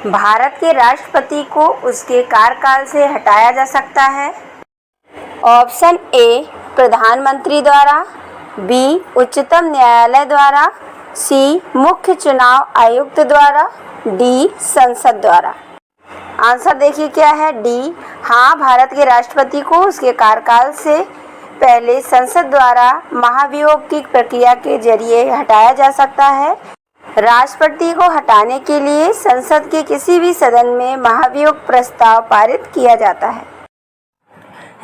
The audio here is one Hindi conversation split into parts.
भारत के राष्ट्रपति को उसके कार्यकाल से हटाया जा सकता है। ऑप्शन ए प्रधानमंत्री द्वारा, बी उच्चतम न्यायालय द्वारा, सी मुख्य चुनाव आयुक्त द्वारा, डी संसद द्वारा। आंसर देखिए क्या है, डी। हाँ, भारत के राष्ट्रपति को उसके कार्यकाल से पहले संसद द्वारा महाभियोग की प्रक्रिया के जरिए हटाया जा सकता है। राष्ट्रपति को हटाने के लिए संसद के किसी भी सदन में महाभियोग प्रस्ताव पारित किया जाता है।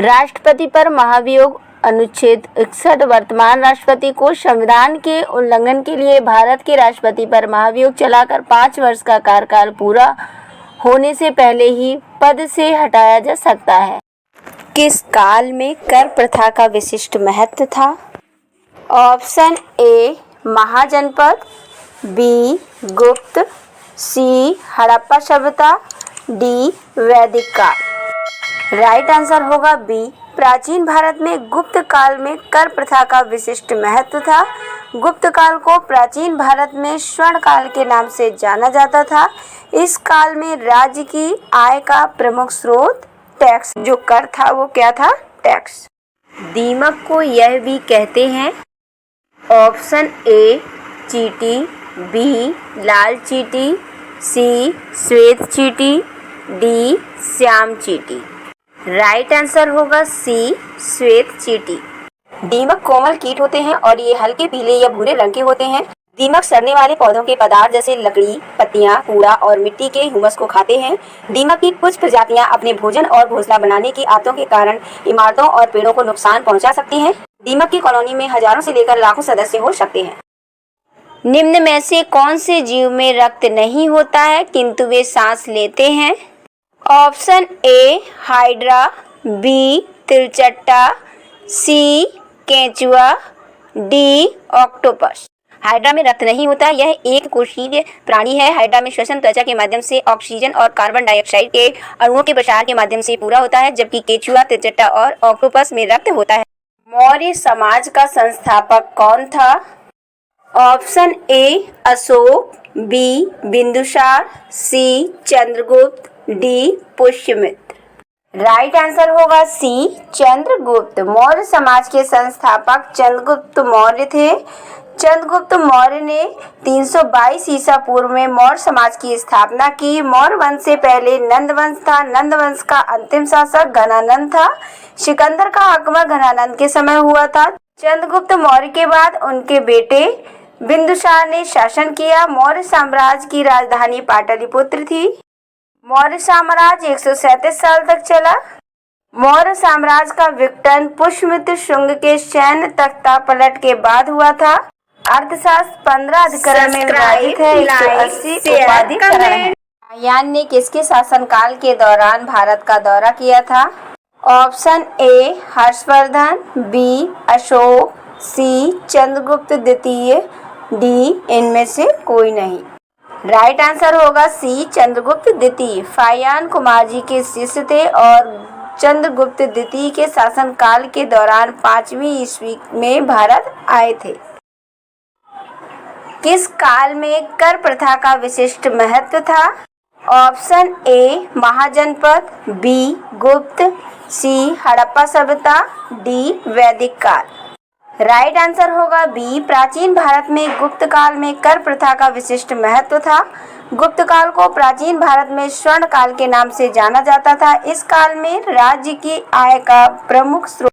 राष्ट्रपति पर महाभियोग अनुच्छेद 61 वर्तमान राष्ट्रपति को संविधान के उल्लंघन के लिए भारत के राष्ट्रपति पर महाभियोग चलाकर 5 वर्ष का कार्यकाल पूरा होने से पहले ही पद से हटाया जा सकता है। किस काल में कर प्रथा का विशिष्ट महत्व था? ऑप्शन ए महाजनपद, बी गुप्त, सी हड़प्पा सभ्यता, डी वैदिक काल। राइट आंसर होगा बी। प्राचीन भारत में गुप्त काल में कर प्रथा का विशिष्ट महत्व था। गुप्त काल को प्राचीन भारत में स्वर्ण काल के नाम से जाना जाता था। इस काल में राज्य की आय का प्रमुख स्रोत टैक्स, जो कर था वो क्या था? टैक्स। दीमक को यह भी कहते हैं। ऑप्शन ए चींटी, बी लाल चींटी, सी श्वेत चींटी, डी श्याम चींटी। राइट आंसर होगा सी श्वेत चींटी। दीमक कोमल कीट होते हैं और ये हल्के पीले या भूरे रंग के होते हैं। दीमक सड़ने वाले पौधों के पदार्थ जैसे लकड़ी, पत्तियां, कूड़ा और मिट्टी के ह्यूमस को खाते हैं। दीमक की कुछ प्रजातियां अपने भोजन और घोंसला बनाने की आदतों के कारण इमारतों और पेड़ों को नुकसान पहुंचा सकती हैं। दीमक की कॉलोनी में हजारों से लेकर लाखों सदस्य हो सकते हैं। निम्न में से कौन से जीव में रक्त नहीं होता है किंतु वे सांस लेते हैं? ऑप्शन ए हाइड्रा, बी तिलचट्टा, सी केंचुआ, डी ऑक्टोपस। हाइड्रा में रक्त नहीं होता। यह एक कोशिकीय प्राणी है। हाइड्रा में श्वसन त्वचा के माध्यम से ऑक्सीजन और कार्बन डाइऑक्साइड के अणुओं के प्रसार के माध्यम से पूरा होता है, जबकि केंचुआ, तिलचट्टा और ऑक्टोपस में रक्त होता है। मौर्य समाज का संस्थापक कौन था? Option A Ashoka, B Bindusara, C Chandragupta, D Pushyamitra. Right answer होगा सी चंद्रगुप्त। मौर्य समाज के संस्थापक चंद्रगुप्त मौर्य थे। चंद्रगुप्त मौर्य ने 322 ईसा पूर्व में मौर्य समाज की स्थापना की। मौर्य वंश से पहले नंद वंश था। नंद वंश का अंतिम शासक घनानंद था। सिकंदर का आगमन घनानंद के समय हुआ था। चंद्रगुप्त मौर्य के बाद उनके बेटे बिंदुसार ने शासन किया। मौर्य साम्राज्य की राजधानी पाटलिपुत्र थी। मौर्य साम्राज्य 137 साल तक चला। मौर्य साम्राज्य का विघटन पुष्यमित्र शुंग के सैन्य तख्ता पलट के बाद हुआ था। अर्थशास्त्र 15 अधिकरण में विभाजित है। 180 उपाधिकरण है। यान ने किसके शासनकाल के दौरान भारत का दौरा किया था? Option A Harshavardhan, B Ashok, C Chandragupta द्वितीय, डी इनमें से कोई नहीं। राइट आंसर होगा सी चंद्रगुप्त द्वितीय। फाहियान कुमार जी के शिष्य थे और चंद्रगुप्त द्वितीय के शासनकाल के दौरान 5वीं ईस्वी में भारत आए थे। किस काल में कर प्रथा का विशिष्ट महत्व था? ऑप्शन ए महाजनपद, बी गुप्त, सी हड़प्पा सभ्यता, डी वैदिक काल। राइट आंसर होगा बी। प्राचीन भारत में गुप्त काल में कर प्रथा का विशिष्ट महत्व था। गुप्त काल को प्राचीन भारत में स्वर्ण काल के नाम से जाना जाता था। इस काल में राज्य की आय का प्रमुख स्रोत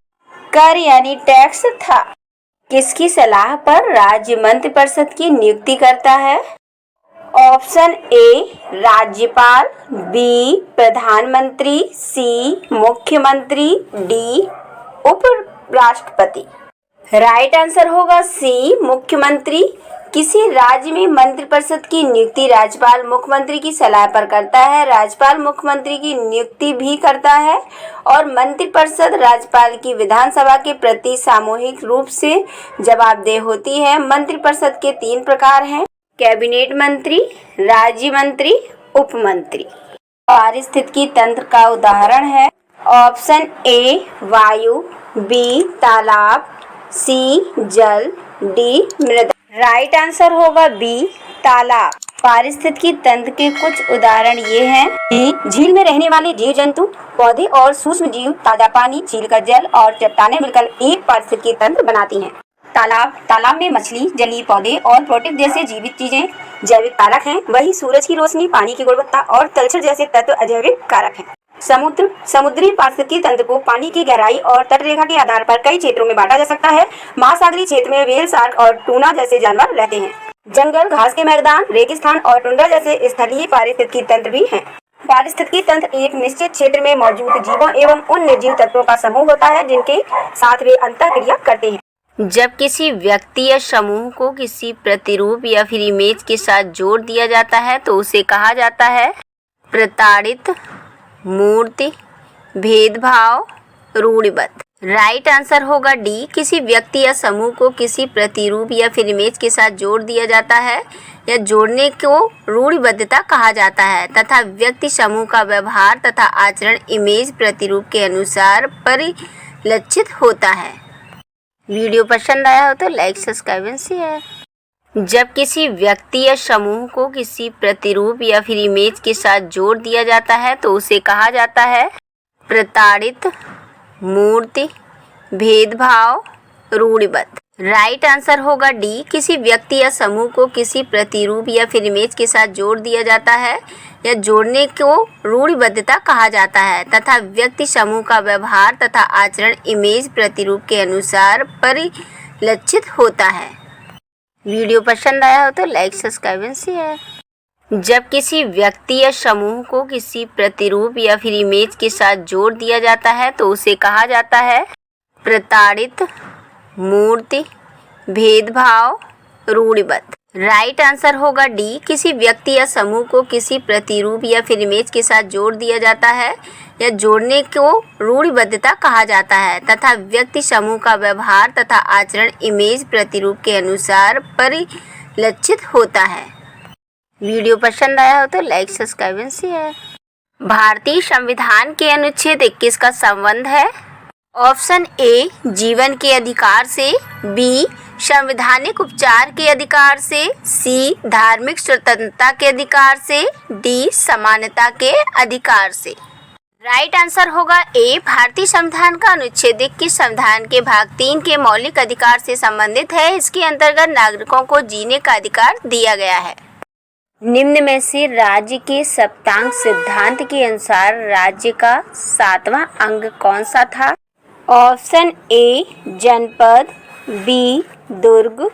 कर यानी टैक्स था। किसकी सलाह पर राज्य मंत्रिपरिषद की नियुक्ति करता है? ऑप्शन ए राज्यपाल, बी प्रधानमंत्री, सी मुख्यमंत्री, डी उपराष्ट्रपति। राइट आंसर होगा सी मुख्यमंत्री। किसी राज्य में मंत्रिपरिषद की नियुक्ति राज्यपाल मुख्यमंत्री की सलाह पर करता है। राज्यपाल मुख्यमंत्री की नियुक्ति भी करता है और मंत्रिपरिषद राज्यपाल की विधानसभा के प्रति सामूहिक रूप से जवाबदेह होती है। मंत्रिपरिषद के 3 प्रकार हैं: कैबिनेट मंत्री, राज्य मंत्री, उप मंत्री। पारिस्थितिकी तंत्र का उदाहरण है ऑप्शन ए वायु, बी तालाब, सी जल, डी मृदा। राइट आंसर होगा बी तालाब। पारिस्थितिकी तंत्र के कुछ उदाहरण ये हैं कि झील में रहने वाले जीव जंतु, पौधे और सूक्ष्म जीव ताजा पानी, झील का जल और चट्टानें मिलकर एक पारिस्थितिकी तंत्र बनाती हैं। तालाब में मछली, जलीय पौधे और प्रोटिस्ट जैसे जीवित चीजें जैविक कारक हैं, वही सूरज की रोशनी, पानी की गुणवत्ता और तलछट जैसे तत्व अजैविक कारक हैं। समुद्री पारिस्थितिकी तंत्र को पानी की गहराई और तटरेखा के आधार पर कई क्षेत्रों में बांटा जा सकता है। महासागरीय क्षेत्र में व्हेल, शार्क और टूना जैसे जानवर रहते हैं। जंगल, घास के मैदान, रेगिस्तान और टुंड्रा जैसे स्थलीय पारिस्थितिकी तंत्र भी हैं। पारिस्थितिकी तंत्र एक निश्चित क्षेत्र में मौजूद जीवों एवं उन निर्जीव तत्वों का समूह होता है जिनके साथ वे अंतःक्रिया करते हैं। जब किसी व्यक्ति या समूह को किसी प्रतिरूप या फिर इमेज के साथ जोड़ दिया जाता है तो उसे कहा जाता है प्रताड़ित, मूर्ति, भेदभाव, रूढ़िबद्ध। राइट आंसर होगा डी। किसी व्यक्ति या समूह को किसी प्रतिरूप या फिर इमेज के साथ जोड़ दिया जाता है या जोड़ने को रूढ़िबद्धता कहा जाता है तथा व्यक्ति समूह का व्यवहार तथा आचरण इमेज प्रतिरूप के अनुसार परिलक्षित होता है। वीडियो पसंद आया हो तो लाइक, सब्सक्राइब एंड शेयर। जब किसी व्यक्ति या समूह को किसी प्रतिरूप या फिर इमेज के साथ जोड़ दिया जाता है तो उसे कहा जाता है प्रताड़ित, मूर्ति, भेदभाव, रूढ़िबद्ध। राइट आंसर होगा डी। किसी व्यक्ति या समूह को किसी प्रतिरूप या फिर इमेज के साथ जोड़ दिया जाता है या जोड़ने को रूढ़िबद्धता कहा जाता है तथा व्यक्ति समूह का व्यवहार तथा आचरण इमेज प्रतिरूप के अनुसार परिलक्षित होता है। वीडियो पसंद आया हो तो लाइक, सब्सक्राइब एंड शेयर। जब किसी व्यक्ति या समूह को किसी प्रतिरूप या फिर इमेज के साथ जोड़ दिया जाता है तो उसे कहा जाता है प्रताड़ित, मूर्ति, भेदभाव, रूढ़िबद्ध। राइट आंसर होगा डी। किसी व्यक्ति या समूह को किसी प्रतिरूप या फिर इमेज के साथ जोड़ दिया जाता है या जोड़ने को रूढ़िबद्धता कहा जाता है तथा व्यक्ति समूह का व्यवहार तथा आचरण इमेज प्रतिरूप के अनुसार परिलक्षित होता है। वीडियो पसंद आया हो तो लाइक, सब्सक्राइब एंड शेयर। भारतीय संविधान के अनुच्छेद 21 का संबंध है ऑप्शन ए जीवन के अधिकार से, बी संवैधानिक उपचार के अधिकार से, सी धार्मिक स्वतंत्रता के अधिकार से, डी समानता के अधिकार से। राइट आंसर होगा ए। भारतीय संविधान का अनुच्छेद 21 संविधान के भाग 3 के मौलिक अधिकार से संबंधित है। इसके अंतर्गत नागरिकों को जीने का अधिकार दिया गया है। निम्न में से राज्य के सप्तांग सिद्धांत के अनुसार राज्य का 7वां अंग कौन सा था? ऑप्शन ए जनपद, बी दुर्ग,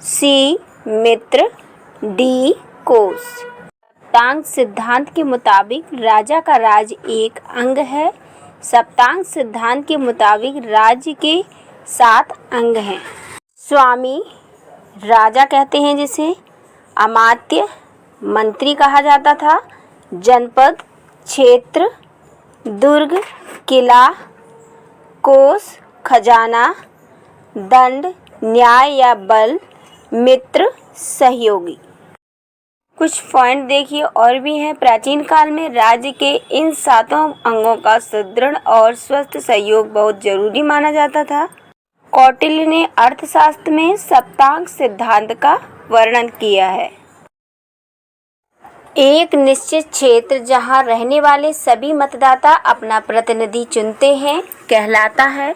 सी मित्र, डी कोष। सप्तांग सिद्धांत के मुताबिक राजा का राज्य एक अंग है। सप्तांग सिद्धांत के मुताबिक राज्य के 7 अंग हैं। स्वामी राजा कहते हैं जिसे, अमात्य मंत्री कहा जाता था, जनपद क्षेत्र, दुर्ग किला, कोष खजाना, दंड न्याय या बल, मित्र सहयोगी। कुछ पॉइंट देखिए और भी हैं। प्राचीन काल में राज्य के इन 7 अंगों का सुदृढ़ और स्वस्थ सहयोग बहुत जरूरी माना जाता था। कौटिल्य ने अर्थशास्त्र में सप्तांग सिद्धांत का वर्णन किया है। एक निश्चित क्षेत्र जहां रहने वाले सभी मतदाता अपना प्रतिनिधि चुनते हैं कहलाता है।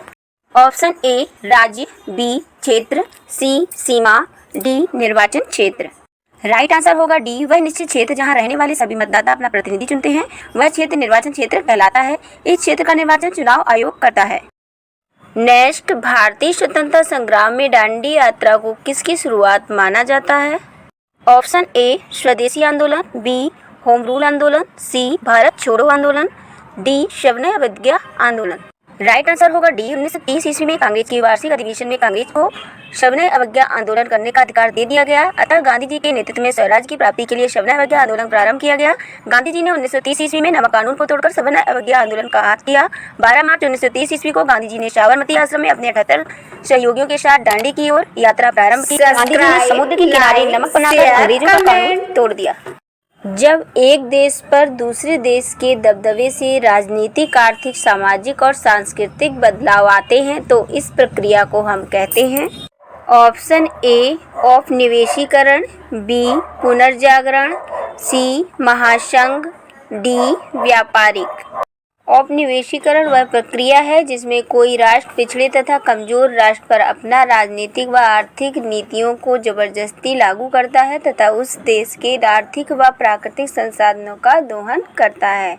ऑप्शन ए राज्य, बी क्षेत्र, सी सीमा, डी निर्वाचन क्षेत्र। राइट आंसर होगा डी। वह निश्चित क्षेत्र जहां रहने वाले सभी मतदाता अपना प्रतिनिधि चुनते हैं वह क्षेत्र निर्वाचन क्षेत्र कहलाता है। इस क्षेत्र का निर्वाचन चुनाव आयोग करता है। नेक्स्ट, भारतीय स्वतंत्रता संग्राम में दांडी यात्रा को किसकी शुरुआत माना जाता है? ऑप्शन ए स्वदेशी आंदोलन, बी होम रूल आंदोलन, सी भारत छोड़ो आंदोलन, डी सविनय अवज्ञा आंदोलन। राइट आंसर होगा डी। 1930 ईस्वी में कांग्रेस की वार्षिक अधिवेशन में कांग्रेस को सविनय अवज्ञा आंदोलन करने का अधिकार दे दिया गया। अतः गांधी जी के नेतृत्व में स्वराज की प्राप्ति के लिए सविनय अवज्ञा आंदोलन प्रारंभ किया गया। गांधी जी ने 1930 ईस्वी में नमक कानून को तोड़कर सविनय अवज्ञा आंदोलन का आगाज किया। 12 मार्च 1930 ईस्वी को गांधी जी ने साबरमती आश्रम में अपने 78 सहयोगियों के साथ दांडी की ओर यात्रा प्रारंभ की। गांधी जी ने समुद्र के किनारे नमक बनाकर अंग्रेजों का कानून तोड़ दिया। जब एक देश पर दूसरे देश के दबदबे से राजनीतिक, आर्थिक, सामाजिक और सांस्कृतिक बदलाव आते हैं तो इस प्रक्रिया को हम कहते हैं ऑप्शन ए औपनिवेशीकरण, बी पुनर्जागरण, सी महासंघ, डी व्यापारिक। औपनिवेशीकरण वह प्रक्रिया है जिसमें कोई राष्ट्र पिछड़े तथा कमजोर राष्ट्र पर अपना राजनीतिक व आर्थिक नीतियों को जबरदस्ती लागू करता है तथा उस देश के आर्थिक व प्राकृतिक संसाधनों का दोहन करता है।